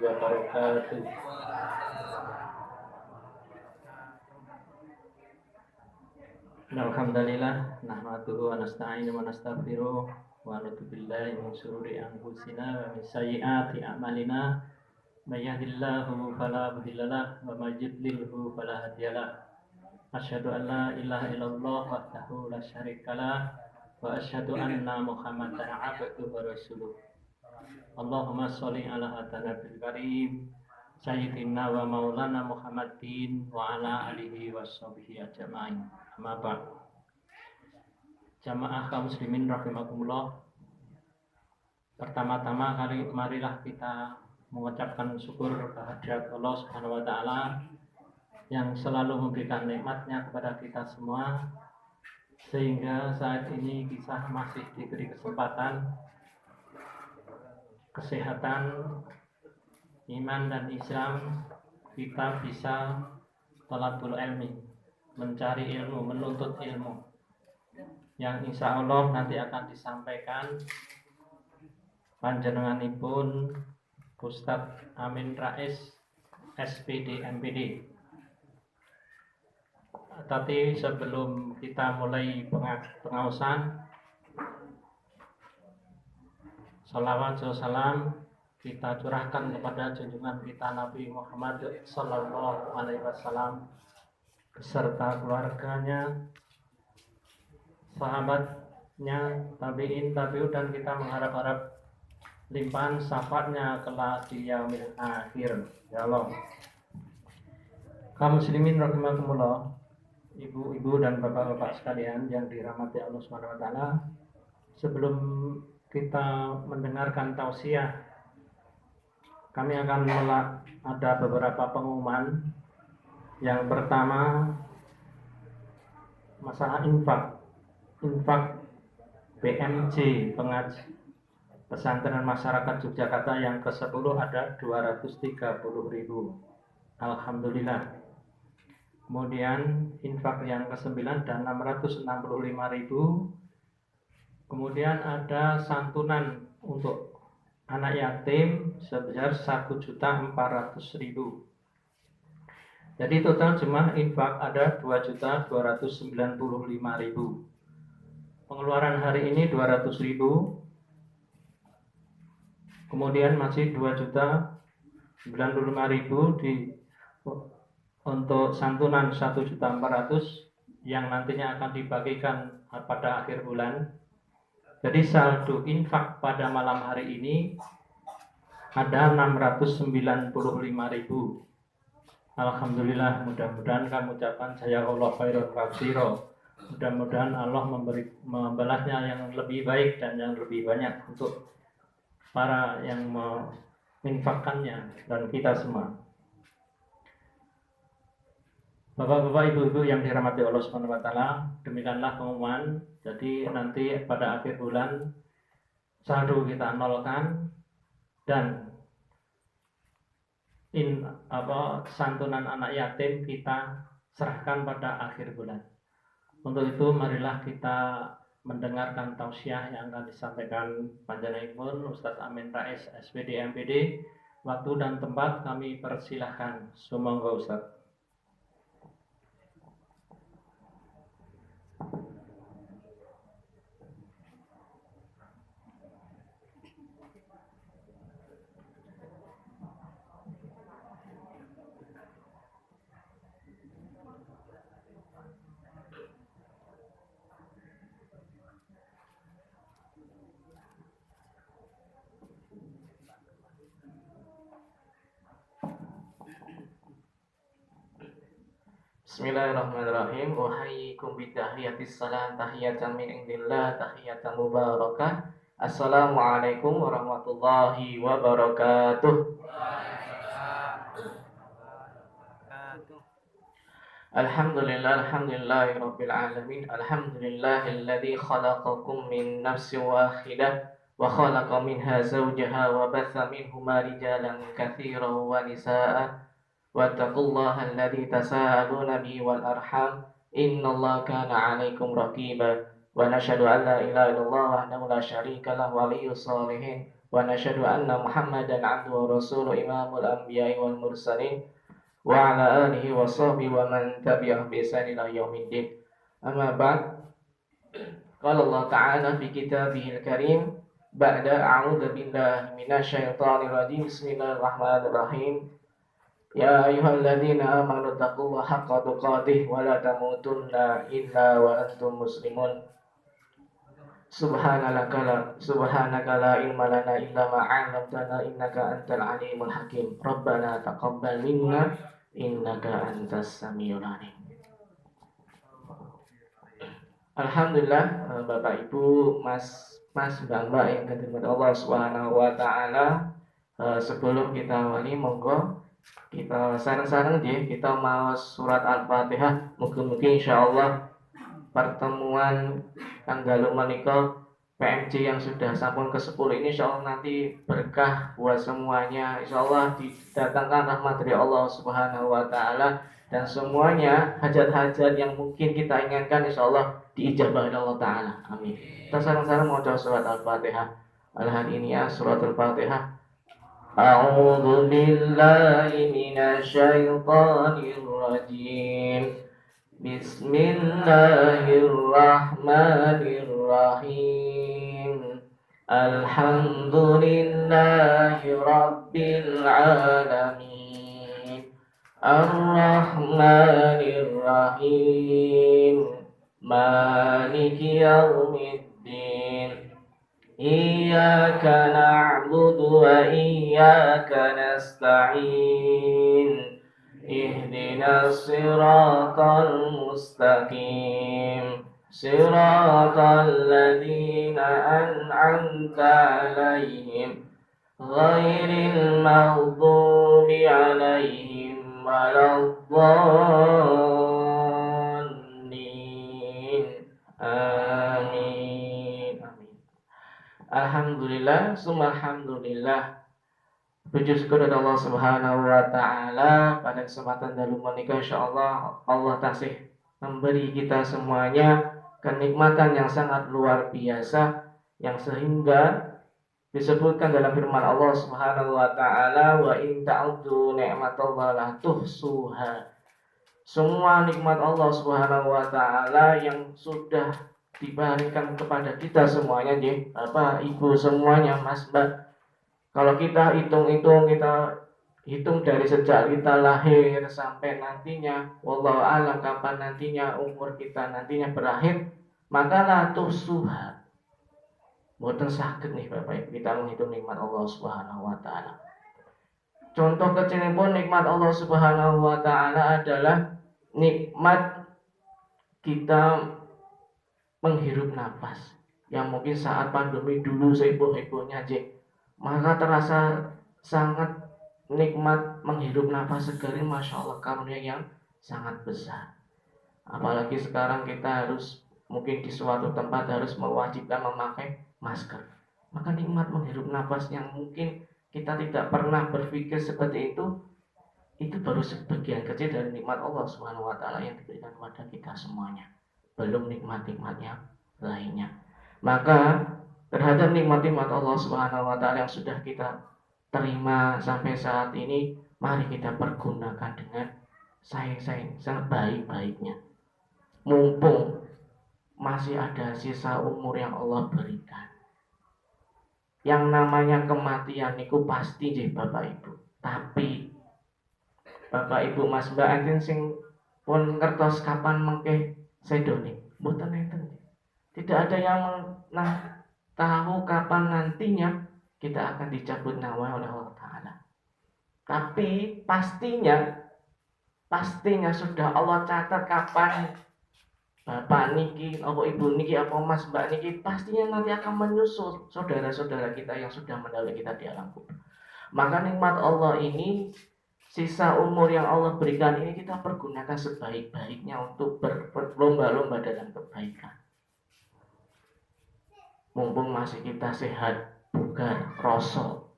wabarakatuh. Alhamdulillah, nahmaduhu wa nasta'inu wa nastaghfiruh wa na'udzu billahi min shururi anfusina wa min sayyiati a'malina. May yahdihillahu fala mudhillalah wa may yudlilhu fala hadiyalah. Asyhadu an la ilaha illallah wahdahu la syarikalah wa asyhadu anna Muhammadan abduhu wa rasuluh. Allahumma sholli ala nabil karim sayyidina wa maulana Muhammadin wa ala alihi washabihi ajmain. Amma ba'd. Jamaah kaum muslimin rahimakumullah. Pertama-tama marilah kita mengucapkan syukur kehadirat Allah Subhanahu wa taala yang selalu memberikan nikmatnya kepada kita semua, sehingga saat ini kita masih diberi kesempatan, kesehatan, iman dan Islam, kita bisa thalabul ilmi, mencari ilmu, menuntut ilmu, yang insya Allah nanti akan disampaikan panjenenganipun Ustadz Amin Rais SPD MPD. Tapi sebelum kita mulai pengausan, salawat dan salam kita curahkan kepada junjungan kita Nabi Muhammad Sallallahu Alaihi Wasallam beserta keluarganya, sahabatnya, tabiin, tabiut, dan kita mengharap-harap limpahan syafaatnya kelak di yaumil akhir. Ya Allah. Kaum muslimin rahimakumullah, ibu-ibu dan bapak-bapak sekalian yang dirahmati Allah Subhanahu wa taala, sebelum kita mendengarkan tausiah, kami akan ada beberapa pengumuman. Yang pertama, masalah infak BMJ pengaji Pesantren Masyarakat Yogyakarta yang ke-10 ada 230.000. Alhamdulillah. Kemudian infak yang ke-9 ada 665.000. Kemudian ada santunan untuk anak yatim sebesar 1.400.000. Jadi total jumlah infak ada 2.295.000. Pengeluaran hari ini 200.000. Kemudian masih 2.095.000 untuk santunan 1.400.000 yang nantinya akan dibagikan pada akhir bulan. Jadi saldo infak pada malam hari ini ada 695.000. Alhamdulillah, mudah-mudahan kamu ucapkan saya Allah khairun katsira. Mudah-mudahan Allah membalasnya yang lebih baik dan yang lebih banyak untuk para yang menginfakkannya dan kita semua. Bapak-bapak, ibu-ibu yang dirahmati Allah Subhanahu wa taala, demikianlah pengumuman. Jadi nanti pada akhir bulan saldo kita nolkan dan santunan anak yatim kita serahkan pada akhir bulan. Untuk itu marilah kita mendengarkan tausiah yang akan disampaikan panjenenganipun Ustadz Amin Rais SPD MPD. Waktu dan tempat kami persilahkan. Sumangga Ustadz. Bismillahirrahmanirrahim. Uhayyikum bitahiyatis salam, tahiyatan min indillah, tahiyatan mubarakah. Assalamualaikum warahmatullahi wabarakatuh. Alhamdulillahi rabbil alamin. Alhamdulillahilladzi khalaqakum min nafsin wahidah wa khalaqa minha zawjaha wa batha minhuma rijalan katsiran wa nisaa'a. Wattaqullaha alladzi tasaaluna bihi wal arham innallaha kana 'alaikum raqiba wa nashhadu an la ilaha illallah wahdahu la syarika lahu waliyyus shalihin ونشهد أن محمدا عبده ورسوله إمام الأنبياء والمرسلين وعلى آله وصحبه ومن تبعهم بإحسان إلى يوم الدين. أما بعد، قال الله تعالى في كتابه الكريم بعد أعوذ بالله من الشيطان الرجيم بسم الله الرحمن الرحيم يا أيها الذين آمنوا اتقوا الله حق تقاته ولا تموتن إلا وأنتم مسلمون سبحانك لا علم لنا إلا ما علمتنا إنك أنت العليم الحكيم ربنا تقبل منا إنك أنت السميع العليم. Alhamdulillah, Bapak Ibu, Mas Mbak yang dirahmati Allah Subhanahu wa taala, sebelum kita awali monggo kita sareng-sareng nggih kita maos surat Al-Fatihah. Mugi-mugi insyaallah pertemuan tanggal menika PMJ yang sudah sampun ke-10 ini insyaallah nanti berkah buat semuanya. Insyaallah didatangkan rahmat dari Allah Subhanahu wa taala dan semuanya hajat-hajat yang mungkin kita inginkan insyaallah diijabah oleh Allah taala. Amin. Kita sareng-sareng maca surat Al-Fatihah. Al-Hadiniyah surat Al-Fatihah. A'udzu billahi minasyaitonir rajim. Bismillahirrahmanirrahim. Alhamdulillahi rabbil alamin. Ar-Rahmanir-Rahim. Maliki yaumiddin. Iyyaka na'budu wa iyyaka nasta'in. Ihdinas siratal mustaqim. Siratal ladzina an'amta 'alaihim ghairil maghdubi 'alaihim waladdallin. Amin. Alhamdulillah, summa alhamdulillah. Puji syukur kepada Allah Subhanahu wa taala pada kesempatan dalu menika insyaallah Allah tasih memberi kita semuanya kenikmatan yang sangat luar biasa yang sehingga disebutkan dalam firman Allah Subhanahu wa taala wa in ta'uddu ni'matallahi la tuhsuha. Semua nikmat Allah Subhanahu wa taala yang sudah diberikan kepada kita semuanya nggih, Bapak, Ibu semuanya, Mas, Mbak. Kalau kita hitung dari sejak kita lahir sampai nantinya wallahu alam kapan nantinya umur kita nantinya berakhir, maka la tuhsuha. Boten sakit nih Bapak Ibu kita menghitung nikmat Allah Subhanahu wa taala. Contoh kecilipun nikmat Allah Subhanahu wa taala adalah nikmat kita menghirup nafas. Yang mungkin saat pandemi dulu seheboh-hebohnya maka terasa sangat nikmat menghirup nafas segar. Masya Allah, karunia yang sangat besar. Apalagi sekarang kita harus mungkin di suatu tempat harus mewajibkan memakai masker. Maka nikmat menghirup nafas yang mungkin kita tidak pernah berpikir seperti itu baru sebagian kecil dari nikmat Allah Subhanahu wa taala yang diberikan kepada kita semuanya. Belum nikmat-nikmatnya lainnya. Maka terhadap nikmat-nikmat Allah Subhanahu wa taala yang sudah kita terima sampai saat ini, mari kita pergunakan dengan sayang-sayang sebaik-baiknya. Mumpung masih ada sisa umur yang Allah berikan. Yang namanya kematian itu pasti Bapak Ibu. Tapi Bapak Ibu Mas Mbak enten sing pun ngertos kapan mengke sedone, mboten enten. Tidak ada yang tahu kapan nantinya kita akan dicabut nyawa oleh Allah Ta'ala. Tapi pastinya sudah Allah catat kapan Bapak niki, apa Ibu niki, apa Mas Mbak niki, pastinya nanti akan menyusul saudara-saudara kita yang sudah mendahului kita di alam kubur. Maka nikmat Allah ini, sisa umur yang Allah berikan ini kita pergunakan sebaik-baiknya untuk berlomba-lomba dalam kebaikan. Mumpung masih kita sehat, bugar, rosok,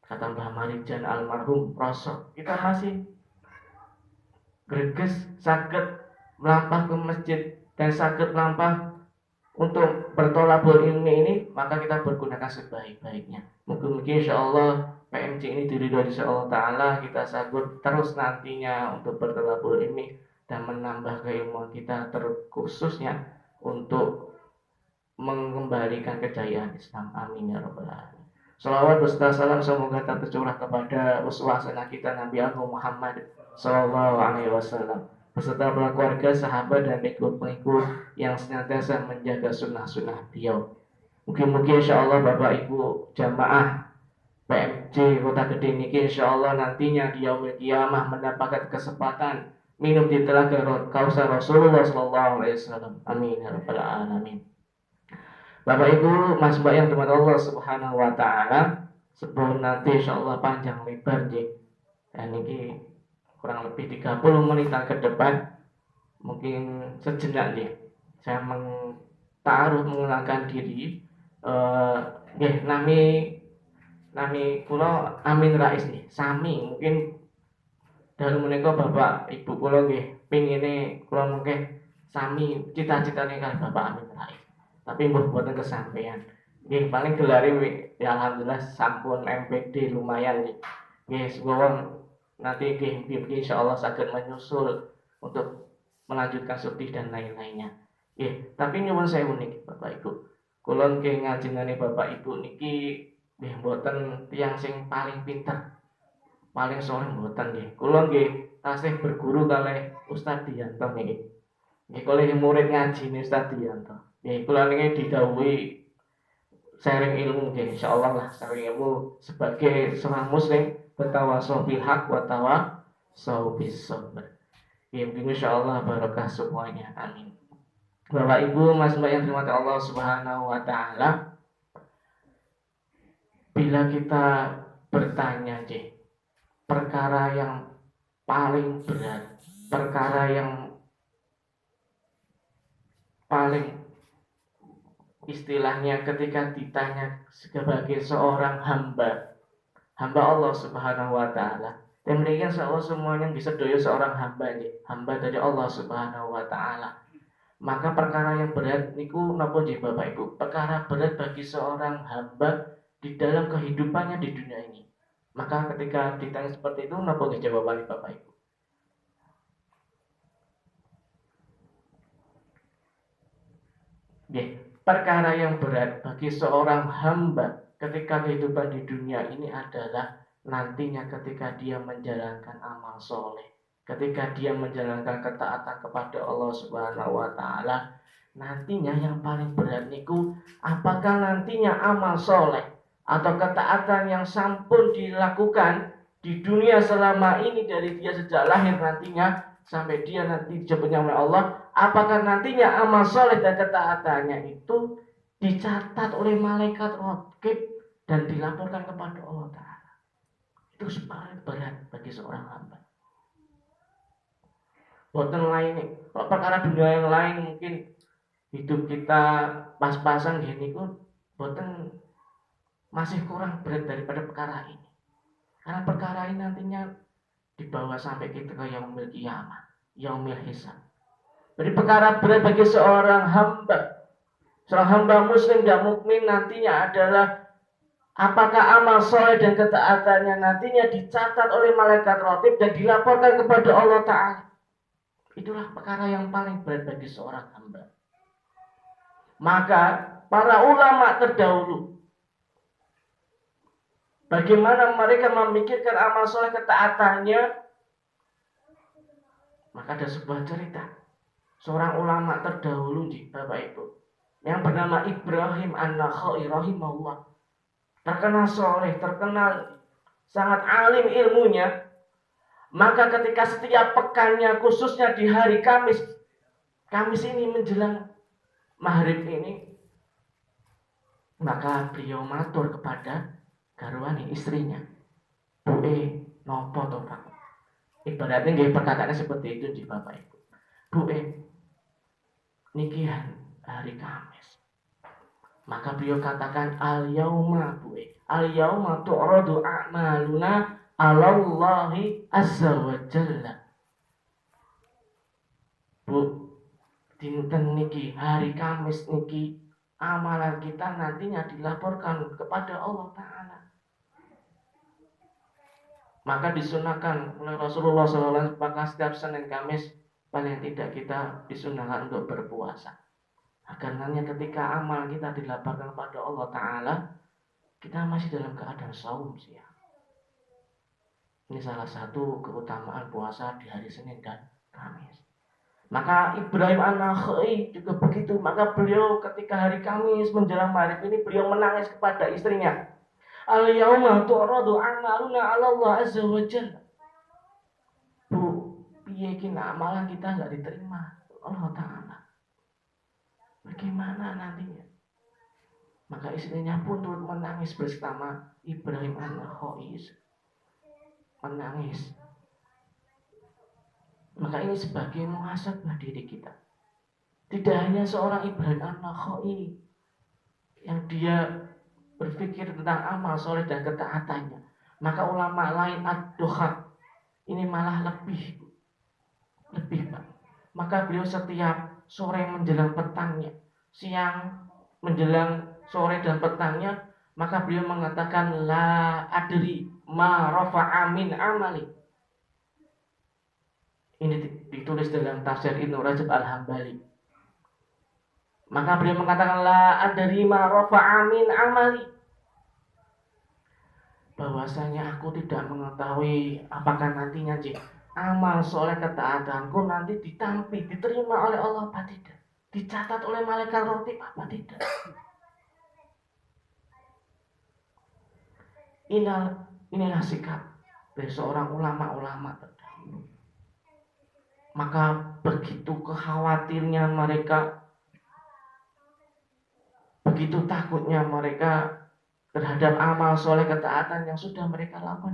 kata Mbah Marijan almarhum, rosok, kita masih greges, sakit melampah ke masjid dan sakit melampah untuk bertolabul ilmi ini, maka kita bergunakan sebaik-baiknya. Mungkin insya Allah PMC ini diridhoi insya Allah Ta'ala, kita sanggup terus nantinya untuk bertolabul ilmi dan menambah keilmuan kita, terkhususnya untuk mengembalikan kejayaan Islam. Amin ya rabbal alamin. Salawat beserta salam semoga tercurah kepada uswah hasanah kita Nabi Agung Muhammad Sallallahu Alaihi Wasallam beserta para keluarga, sahabat dan pengikut yang senantiasa menjaga sunnah-sunnah beliau. Mungkin insya Allah Bapak Ibu jamaah PMJ Kota Gede niki insya Allah nantinya di yaumil kiamah mendapatkan kesempatan minum di telaga Kausar Rasulullah Sallallahu Alaihi Wasallam. Amin ya rabbal alamin. Bapak Ibu, Mas Mbak yang dimana Allah Subhanahu Wa Taala, sebelum nanti insya Allah panjang lebar dan ini kurang lebih 30 menitan ke depan, mungkin sejenak saya mengenalkan diri. Nami kula Amin Rais sami mungkin dalu menika Bapak Ibu kula pingine kula mungkin sami cita-citane kan Bapak Amin Rais. Tapi mbuh boten kesampaian. Paling gelare ya alhamdulillah sampun MPD lumayan semoga nanti insya Allah sakit menyusul untuk melanjutkan studi dan lain-lainnya. Tapi nyuwun sewu niki Bapak Ibu. Kula ngajengane Bapak Ibu niki mboten tiyang sing paling pinter, paling soleh mboten nggih. Kula tasih berguru kalih Ustaz Dianto niki. Kula murid ngajine Ustaz Dianto. Kula niki didhawuhi sharing ilmu insyaallah lah, sharing ilmu sebagai seorang muslim bertawasau bil haq wa tawasau bis sabr. Insyaallah barokah semuanya. Amin. Bapak Ibu, Mas Mbak yang dirahmati Allah Subhanahu wa taala, bila kita bertanya perkara yang paling berat, perkara yang paling istilahnya ketika ditanya sebagai seorang hamba Allah Subhanahu wa taala. Dan mereka semuanya bisa doyo seorang hamba dari Allah Subhanahu wa taala. Maka perkara yang berat niku napa nggih Bapak Ibu? Perkara berat bagi seorang hamba di dalam kehidupannya di dunia ini. Maka ketika ditanya seperti itu napa nggih jawabannya Bapak Ibu? Perkara yang berat bagi seorang hamba ketika kehidupan di dunia ini adalah nantinya ketika dia menjalankan amal soleh, ketika dia menjalankan ketaatan kepada Allah Subhanahu wa taala, nantinya yang paling berat niku apakah nantinya amal soleh atau ketaatan yang sampun dilakukan di dunia selama ini dari dia sejak lahir nantinya sampai dia nanti dijemputnya oleh Allah, apakah nantinya amal soleh dan ketaatannya itu dicatat oleh malaikat raqib dan dilaporkan kepada Allah Ta'ala. Itu paling berat bagi seorang hamba. Boten lain, kalau perkara dunia yang lain mungkin hidup kita pas-pasan gini kok boten masih kurang berat daripada perkara ini. Karena perkara ini nantinya dibawa sampai kita ke yaumil qiyamah, yaumil hisab. Jadi perkara berat bagi seorang hamba muslim dan mukmin nantinya adalah apakah amal soleh dan ketaatannya nantinya dicatat oleh malaikat raqib dan dilaporkan kepada Allah Ta'ala. Itulah perkara yang paling berat bagi seorang hamba. Maka para ulama terdahulu, bagaimana mereka memikirkan amal soleh ketaatannya, maka ada sebuah cerita seorang ulama terdahulu Bapak Ibu yang bernama Ibrahim An-Nakhai rahimahullah, terkenal soleh, terkenal sangat alim ilmunya. Maka ketika setiap pekannya, khususnya di hari Kamis ini menjelang maghrib ini, maka beliau matur kepada garwani istrinya, "Bu'e, nopo to Pak?" Ibaratnya nggih perkataannya seperti itu di Bapak Ibu. "Bu'e, niki hari Kamis." Maka beliau katakan, "Al-yauma bu'e, al-yauma tu'radu a'maluna Allahi azza wa jalla." Bu, dinten niki, hari Kamis niki, amalan kita nantinya dilaporkan kepada Allah Ta'ala. Maka disunahkan oleh Rasulullah SAW, maka setiap Senin Kamis paling tidak kita disunahkan untuk berpuasa. Agar nanti ketika amal kita dilaporkan kepada Allah Ta'ala, kita masih dalam keadaan saum sih ya. Ini salah satu keutamaan puasa di hari Senin dan Kamis. Maka Ibrahim An-Nakhai juga begitu. Maka beliau ketika hari Kamis menjelang maghrib ini beliau menangis kepada istrinya. Al-yauma tu'radu amaluna 'ala Allah azza wa jalla. Bu, piye iki amalan kita enggak diterima Allah Ta'ala. Bagaimana nantinya? Maka istrinya pun turut menangis bersama Ibrahim An-Nakhai. Menangis. Maka ini sebagai muhasabah diri kita. Tidak hanya seorang Ibrahim An-Nakhai yang dia berpikir tentang amal soleh dan ketaatannya. Maka ulama lain ad-duha ini malah lebih Pak. Maka beliau setiap sore menjelang petangnya, siang menjelang sore dan petangnya, maka beliau mengatakan la adri ma rafa'a min amali. Ini ditulis dalam tafsir Ibnu Rajab Al-Hambali. Maka beliau mengatakan la adri ma rafa'a min amali. Bahwasanya aku tidak mengetahui apakah nantinya amal soleh ketaatanku nanti ditampi, diterima oleh Allah apa tidak, dicatat oleh malaikat rotib apa tidak. Inilah sikap dari seorang ulama-ulama terdahulu. Maka begitu khawatirnya mereka, begitu takutnya mereka terhadap amal soleh ketaatan yang sudah mereka lakukan